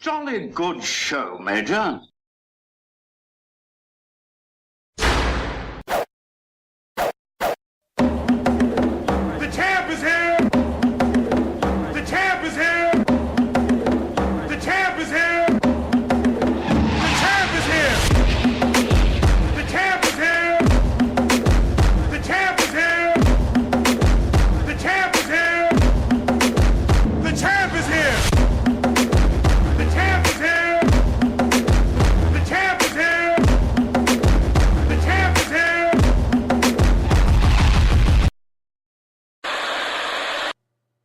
Jolly good show, Major. The champ is here! The champ is here! The champ is here! The champ is here! The champ is here! The champ is here! The champ is here! The champ is here! The champ is here! The champ is here! The champ is here!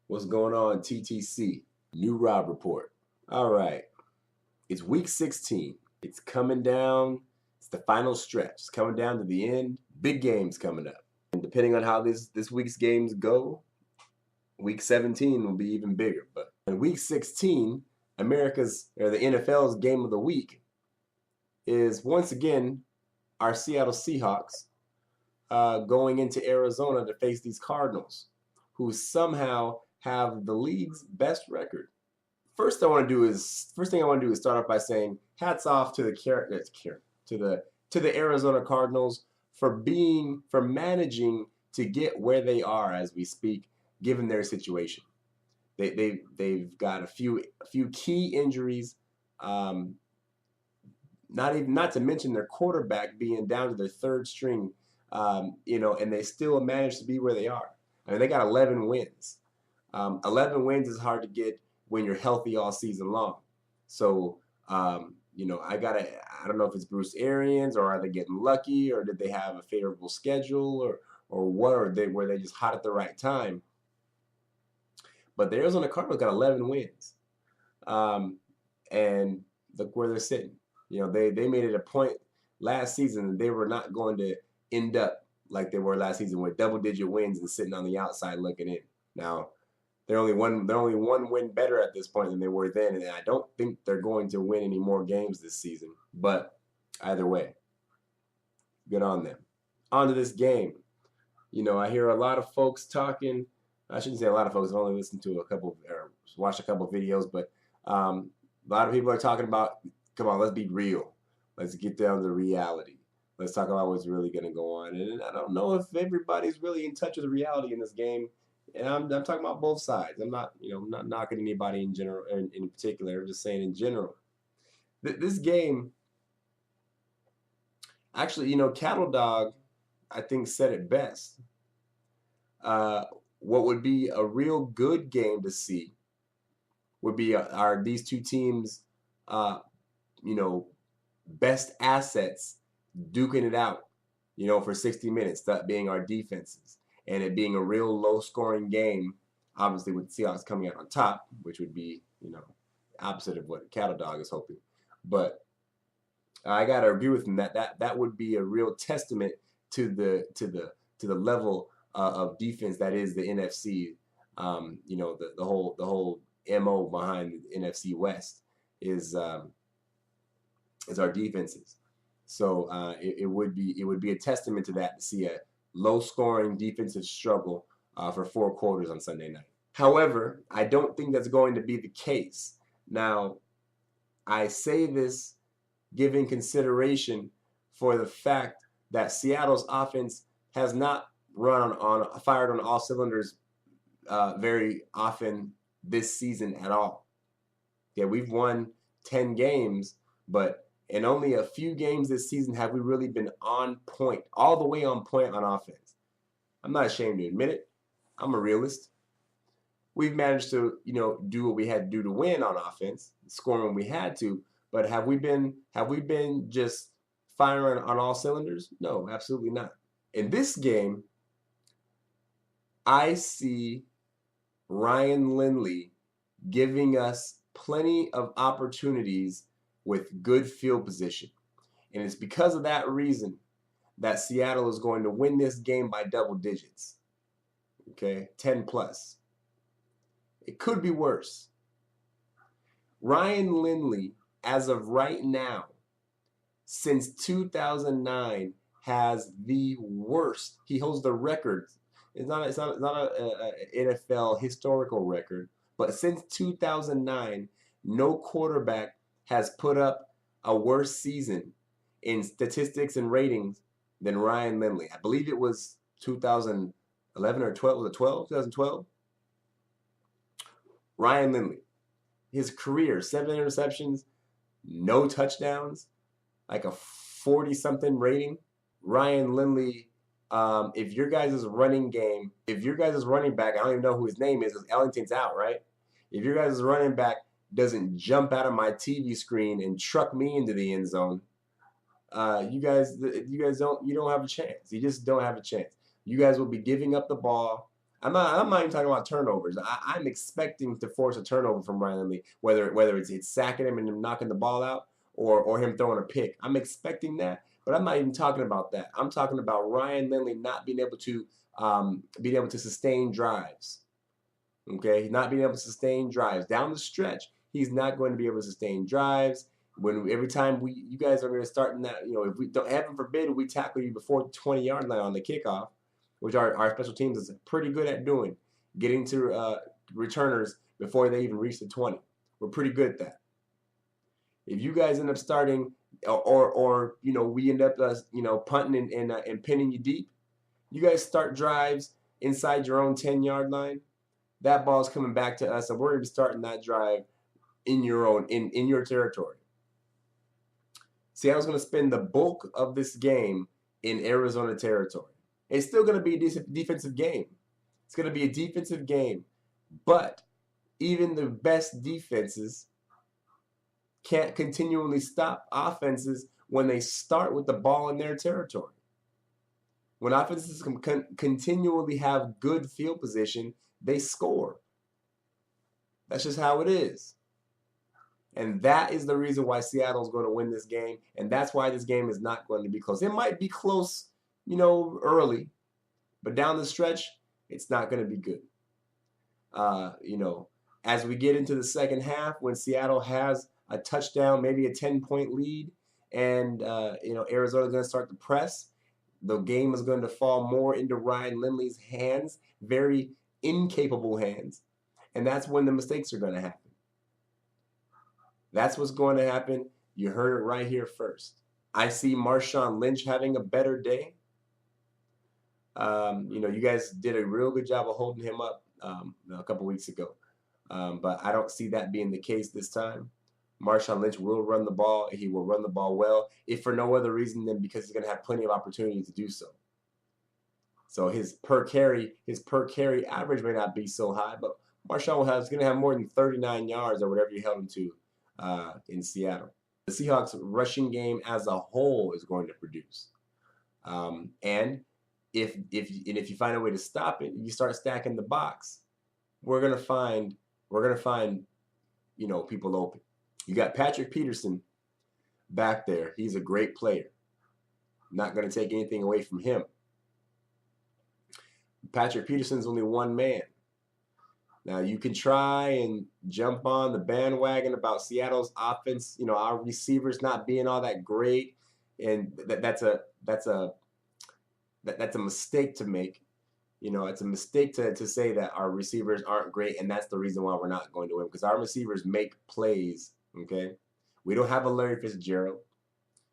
What's going on, TTC? New Rob Report. All right. It's week 16. It's coming down. It's the final stretch. It's coming down to the end. Big games coming up. And depending on how this week's games go, week 17 will be even bigger. But in week 16, the NFL's game of the week is once again our Seattle Seahawks going into Arizona to face these Cardinals, who somehow have the league's best record. First thing I want to do is start off by saying hats off to the Arizona Cardinals for managing to get where they are as we speak, given their situation. They've got a few key injuries, not to mention their quarterback being down to their third string, and they still managed to be where they are. I mean, they got 11 wins. 11 wins is hard to get when you're healthy all season long. So, I don't know if it's Bruce Arians, or are they getting lucky, or did they have a favorable schedule, or what, or were they just hot at the right time? But the Arizona Cardinals got 11 wins. And look where they're sitting. They made it a point last season that they were not going to end up like they were last season with double-digit wins and sitting on the outside looking in. Now, they're only one win better at this point than they were then, and I don't think they're going to win any more games this season. But either way, good on them. On to this game. I hear a lot of folks talking. I shouldn't say a lot of folks. I've only listened to watched a couple of videos, but a lot of people are talking about, come on, let's be real. Let's get down to reality. Let's talk about what's really going to go on. And I don't know if everybody's really in touch with the reality in this game. And I'm talking about both sides. I'm not, not knocking anybody in general, in particular. I'm just saying in general. This game, actually, Cattle Dog, I think, said it best. What would be a real good game to see would be are these two teams, best assets duking it out, for 60 minutes, that being our defenses, and it being a real low-scoring game, obviously with the Seahawks coming out on top, which would be, opposite of what Cattle Dog is hoping. But I gotta agree with him that would be a real testament to the level of defense that is the NFC. The whole MO behind the NFC West is our defenses. So it would be a testament to that to see a low-scoring defensive struggle for 4 quarters on Sunday night. However, I don't think that's going to be the case. Now, I say this giving consideration for the fact that Seattle's offense has not fired on all cylinders very often this season at all. Yeah, we've won 10 games, but in only a few games this season have we really been on point, all the way on point on offense. I'm not ashamed to admit it. I'm a realist. We've managed to, do what we had to do to win on offense, score when we had to. But have we been just firing on all cylinders? No, absolutely not. In this game, I see Ryan Lindley giving us plenty of opportunities with good field position. And it's because of that reason that Seattle is going to win this game by double digits. Okay, 10 plus. It could be worse. Ryan Lindley, as of right now, since 2009, has the worst. He holds the record. It's not a NFL historical record, but since 2009, no quarterback has put up a worse season in statistics and ratings than Ryan Lindley. I believe it was 2011 or 12. Was it 12? 2012? Ryan Lindley. His career, 7 interceptions, no touchdowns, like a 40-something rating. Ryan Lindley, if your guys' running game, if your guys' running back, I don't even know who his name is because Ellington's out, right? If your guys' running back doesn't jump out of my TV screen and truck me into the end zone, you guys don't have a chance. You just don't have a chance. You guys will be giving up the ball. I'm not even talking about turnovers. I'm expecting to force a turnover from Ryan Lindley, whether it's sacking him and him knocking the ball out or him throwing a pick. I'm expecting that, but I'm not even talking about that. I'm talking about Ryan Lindley not being able to sustain drives. Okay, not being able to sustain drives down the stretch. He's not going to be able to sustain drives. Every time you guys are going to start in that, if we don't, heaven forbid, we tackle you before the 20-yard line on the kickoff, which our special teams is pretty good at doing, getting to returners before they even reach the 20. We're pretty good at that. If you guys end up starting, or we end up punting and pinning you deep, you guys start drives inside your own 10-yard line. That ball's coming back to us, and we're going to be starting that drive in your territory. Seattle's going to spend the bulk of this game in Arizona territory. It's still going to be a defensive game. It's going to be a defensive game. But even the best defenses can't continually stop offenses when they start with the ball in their territory. When offenses continually have good field position, they score. That's just how it is. And that is the reason why Seattle's going to win this game. And that's why this game is not going to be close. It might be close, early. But down the stretch, it's not going to be good. As we get into the second half, when Seattle has a touchdown, maybe a 10-point lead, and, Arizona's going to start to press, the game is going to fall more into Ryan Lindley's hands, very incapable hands. And that's when the mistakes are going to happen. That's what's going to happen. You heard it right here first. I see Marshawn Lynch having a better day. You guys did a real good job of holding him up a couple weeks ago. But I don't see that being the case this time. Marshawn Lynch will run the ball. He will run the ball well, if for no other reason than because he's going to have plenty of opportunity to do so. So his per carry average may not be so high, but Marshawn is going to have more than 39 yards or whatever you held him to in Seattle. The Seahawks rushing game as a whole is going to produce. And if you find a way to stop it, you start stacking the box, we're gonna find people open. You got Patrick Peterson back there. He's a great player. Not gonna take anything away from him. Patrick Peterson's only one man. Now you can try and jump on the bandwagon about Seattle's offense, our receivers not being all that great, and that's a mistake to make. It's a mistake to say that our receivers aren't great, and that's the reason why we're not going to win, because our receivers make plays, okay? We don't have a Larry Fitzgerald,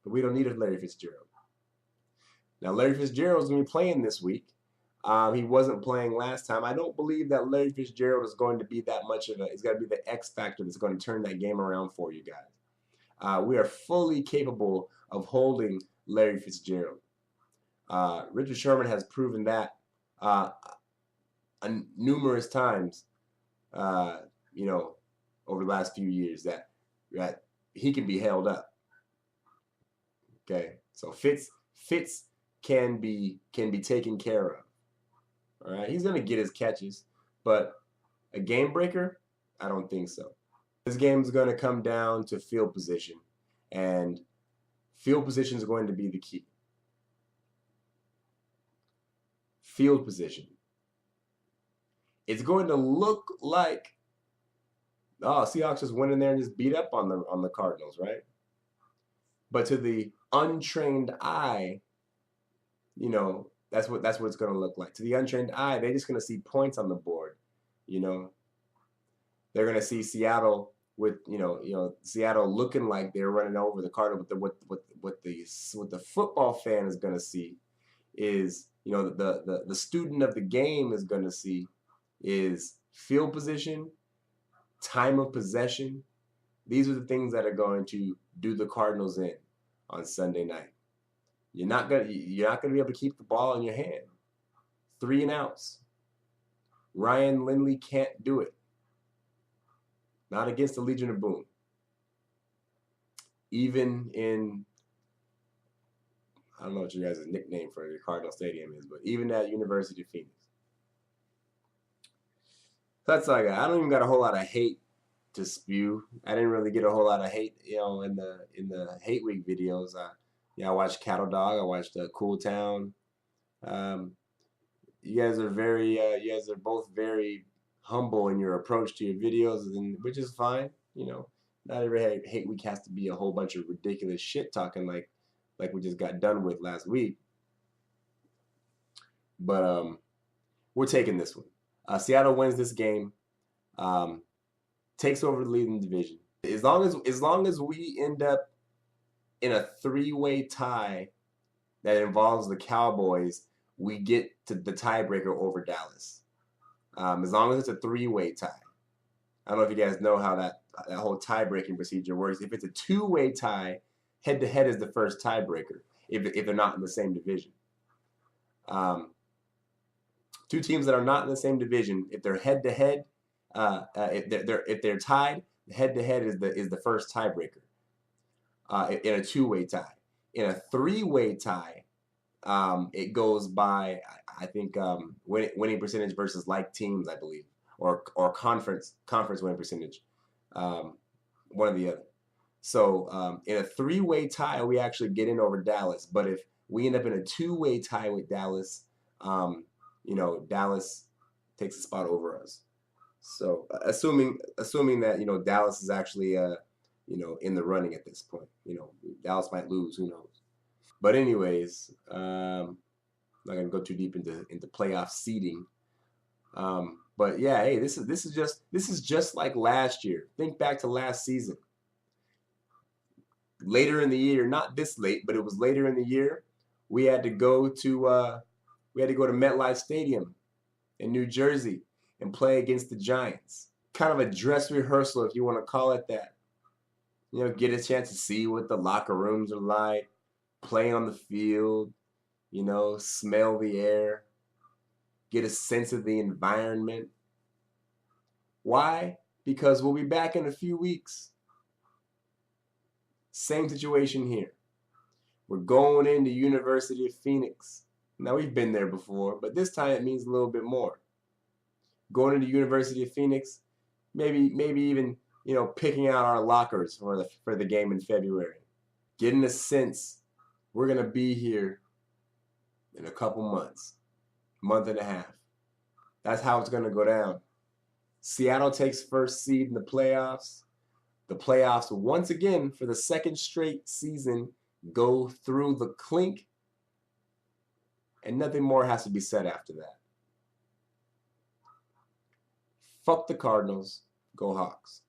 but we don't need a Larry Fitzgerald. Now, Larry Fitzgerald's going to be playing this week. He wasn't playing last time. I don't believe that Larry Fitzgerald is going to be that much of it's got to be the X factor that's going to turn that game around for you guys. We are fully capable of holding Larry Fitzgerald. Richard Sherman has proven that numerous times, over the last few years that he can be held up. Okay, so Fitz can be taken care of. All right, he's gonna get his catches, but a game breaker, I don't think so. This game is gonna come down to field position, and field position is going to be the key. Field position. It's going to look like, Seahawks just went in there and just beat up on the Cardinals, right? But to the untrained eye, that's what it's going to look like. To the untrained eye, they're just going to see points on the board. They're going to see Seattle with Seattle looking like they're running over the Cardinals. What the football fan is going to see is, the student of the game is going to see is field position, time of possession. These are the things that are going to do the Cardinals in on Sunday night. You're not gonna be able to keep the ball in your hand. 3 and outs. Ryan Lindley can't do it. Not against the Legion of Boom. Even in, I don't know what you guys' nickname for the Cardinal Stadium is, but even at University of Phoenix. So that's all I got. I don't even got a whole lot of hate to spew. I didn't really get a whole lot of hate, in the Hate Week videos. I watched Cattle Dog. I watched Cool Town. You guys are both very humble in your approach to your videos, which is fine. Not every Hate Week has to be a whole bunch of ridiculous shit talking like we just got done with last week. But we're taking this one. Seattle wins this game. Takes over the lead in the division. As long as we end up in a 3-way tie that involves the Cowboys, we get to the tiebreaker over Dallas. As long as it's a 3-way tie. I don't know if you guys know how that whole tie-breaking procedure works. If it's a 2-way tie, head-to-head is the first tiebreaker if they're not in the same division. 2 teams that are not in the same division, if they're head-to-head, if they're tied, head-to-head is the first tiebreaker in a 2-way tie. In a 3-way tie, it goes by, I think, winning percentage versus like teams, I believe, or conference winning percentage, one or the other. So in a 3-way tie, we actually get in over Dallas. But if we end up in a 2-way tie with Dallas, Dallas takes a spot over us. So assuming that Dallas is actually in the running at this point, Dallas might lose, who knows. But anyways, I'm not gonna go too deep into playoff seeding. But yeah, hey, this is just like last year. Think back to last season. Later in the year, not this late, but it was later in the year. We had to go to MetLife Stadium in New Jersey and play against the Giants. Kind of a dress rehearsal, if you want to call it that. Get a chance to see what the locker rooms are like, play on the field, smell the air, get a sense of the environment. Why? Because we'll be back in a few weeks. Same situation here. We're going into University of Phoenix. Now, we've been there before, but this time it means a little bit more. Going into University of Phoenix, maybe even, picking out our lockers for the game in February. Getting a sense we're going to be here in a couple months, month and a half. That's how it's going to go down. Seattle takes first seed in the playoffs. The playoffs, once again, for the second straight season, go through the clink, and nothing more has to be said after that. Fuck the Cardinals. Go Hawks.